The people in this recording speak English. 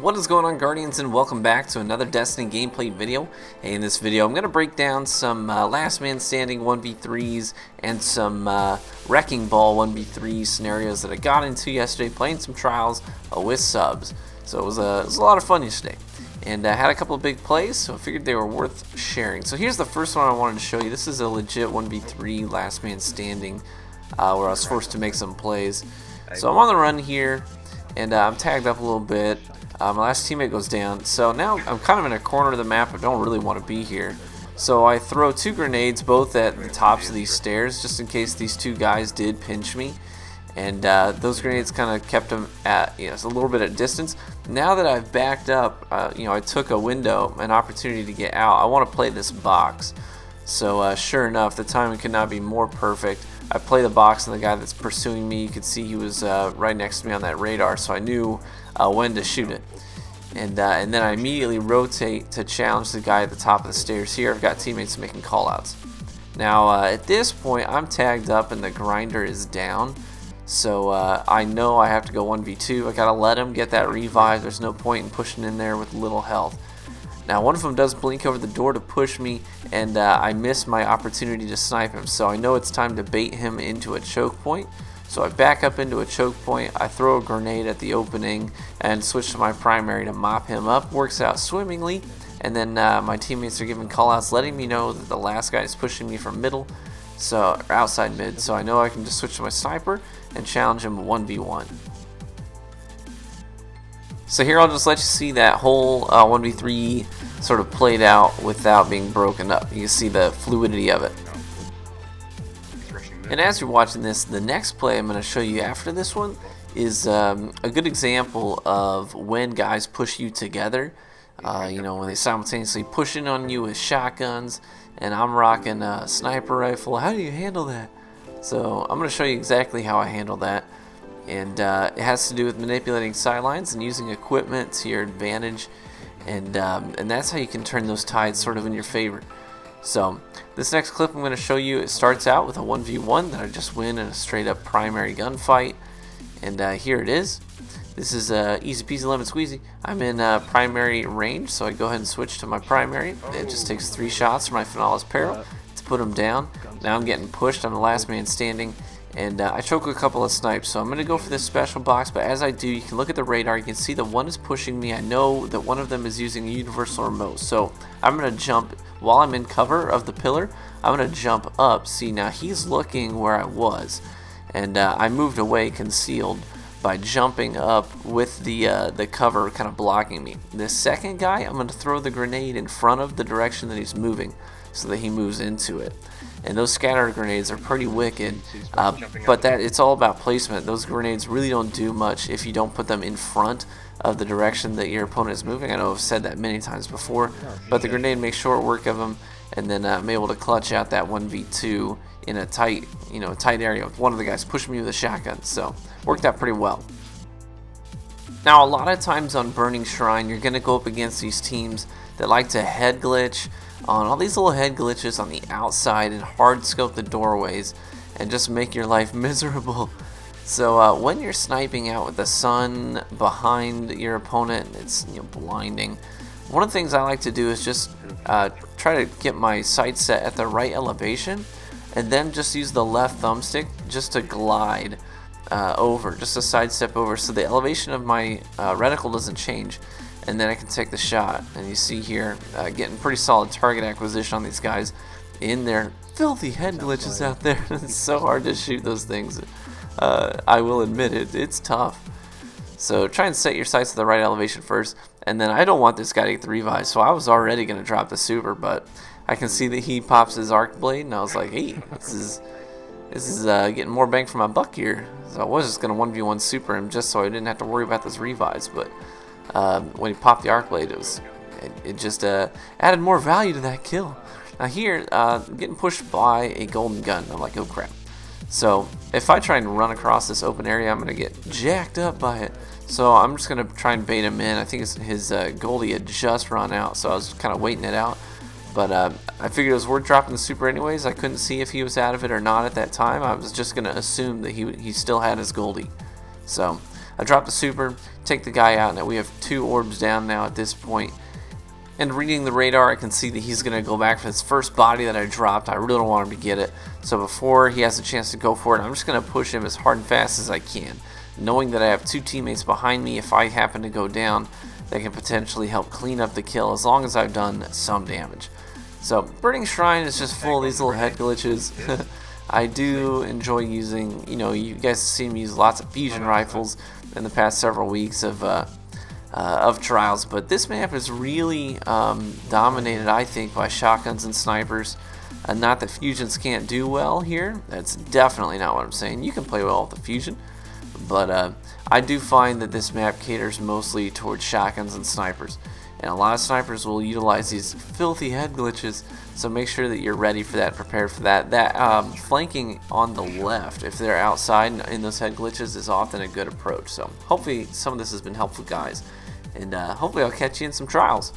What is going on, Guardians, and welcome back to another Destiny gameplay video. Hey, in this video I'm going to break down some last man standing 1v3s and some wrecking ball 1v3 scenarios that I got into yesterday playing some trials with subs. So it was a lot of fun yesterday, and I had a couple of big plays, so I figured they were worth sharing. So here's the first one I wanted to show you. This is a legit 1v3 last man standing where I was forced to make some plays. So I'm on the run here, and I'm tagged up a little bit. My last teammate goes down, so now I'm kind of in a corner of the map. I don't really want to be here, so I throw two grenades both at the tops of these stairs just in case these two guys did pinch me, and those grenades kind of kept them at a little bit at distance. Now that I've backed up, I took a window, an opportunity to get out. I want to play this box, so sure enough, the timing could not be more perfect. I play the box, and the guy that's pursuing me, you could see he was right next to me on that radar, so I knew when to shoot it. And then I immediately rotate to challenge the guy at the top of the stairs. Here I've got teammates making callouts. Now at this point I'm tagged up and the grinder is down, so I know I have to go 1v2. I gotta let him get that revive. There's no point in pushing in there with little health. Now one of them does blink over the door to push me, and I miss my opportunity to snipe him, so I know it's time to bait him into a choke point. So I back up into a choke point, I throw a grenade at the opening and switch to my primary to mop him up. Works out swimmingly, and then my teammates are giving callouts letting me know that the last guy is pushing me from middle, so or outside mid, so I know I can just switch to my sniper and challenge him 1v1. So here I'll just let you see that whole 1v3 sort of played out without being broken up. You can see the fluidity of it. And as you're watching this, the next play I'm going to show you after this one is a good example of when guys push you together. When they simultaneously push in on you with shotguns, and I'm rocking a sniper rifle. How do you handle that? So I'm going to show you exactly how I handle that. And it has to do with manipulating sidelines and using equipment to your advantage. And that's how you can turn those tides sort of in your favor. So this next clip I'm going to show you, it starts out with a 1v1 that I just win in a straight up primary gunfight, and here it is. This is easy peasy lemon squeezy. I'm in primary range, so I go ahead and switch to my primary. It just takes 3 shots for my Finales Peril to put him down. Now I'm getting pushed, I'm the last man standing, and I choke a couple of snipes, so I'm going to go for this special box. But as I do, you can look at the radar, you can see that one is pushing me. I know that one of them is using a universal remote, so I'm going to jump while I'm in cover of the pillar. I'm going to jump up. See, now he's looking where I was, and I moved away concealed by jumping up with the cover kind of blocking me. The second guy, I'm going to throw the grenade in front of the direction that he's moving so that he moves into it. And those scatter grenades are pretty wicked, but it's all about placement. Those grenades really don't do much if you don't put them in front of the direction that your opponent is moving. I know I've said that many times before, but the grenade makes short work of them, and then I'm able to clutch out that 1v2 in a tight area with one of the guys pushing me with a shotgun. So worked out pretty well. Now a lot of times on Burning Shrine, you're going to go up against these teams that like to head glitch on all these little head glitches on the outside and hard scope the doorways and just make your life miserable. So when you're sniping out with the sun behind your opponent, it's blinding. One of the things I like to do is just try to get my sight set at the right elevation, and then just use the left thumbstick just to glide over, just to sidestep over, so the elevation of my reticle doesn't change, and then I can take the shot. And you see here, getting pretty solid target acquisition on these guys in their filthy head glitches out there. It's so hard to shoot those things. I will admit it, it's tough. So try and set your sights to the right elevation first, and then I don't want this guy to get the revive, so I was already going to drop the super, but I can see that he pops his arc blade, and I was like, hey, this is getting more bang for my buck here. So I was just going to 1v1 super him just so I didn't have to worry about those revives, but when he popped the arc blade, it just added more value to that kill. Now here, getting pushed by a golden gun, I'm like, oh crap. So if I try and run across this open area, I'm going to get jacked up by it. So I'm just going to try and bait him in. I think his Goldie had just run out, so I was kind of waiting it out. But I figured it was worth dropping the super anyways. I couldn't see if he was out of it or not at that time. I was just going to assume that he still had his Goldie. So I drop the super, take the guy out, and we have 2 orbs down now at this point. And reading the radar, I can see that he's going to go back for his first body that I dropped. I really don't want him to get it. So before he has a chance to go for it, I'm just going to push him as hard and fast as I can, knowing that I have 2 teammates behind me. If I happen to go down, they can potentially help clean up the kill as long as I've done some damage. So Burning Shrine is just full of these little head glitches. I do enjoy using, you guys have seen me use lots of fusion rifles in the past several weeks of trials, but this map is really dominated, I think, by shotguns and snipers. Not that fusions can't do well here. That's definitely not what I'm saying. You can play well with the fusion, but I do find that this map caters mostly towards shotguns and snipers, and a lot of snipers will utilize these filthy head glitches. So make sure that you're ready for that, prepared for that. Flanking on the left, if they're outside in those head glitches, is often a good approach. So hopefully some of this has been helpful, guys, and hopefully I'll catch you in some trials.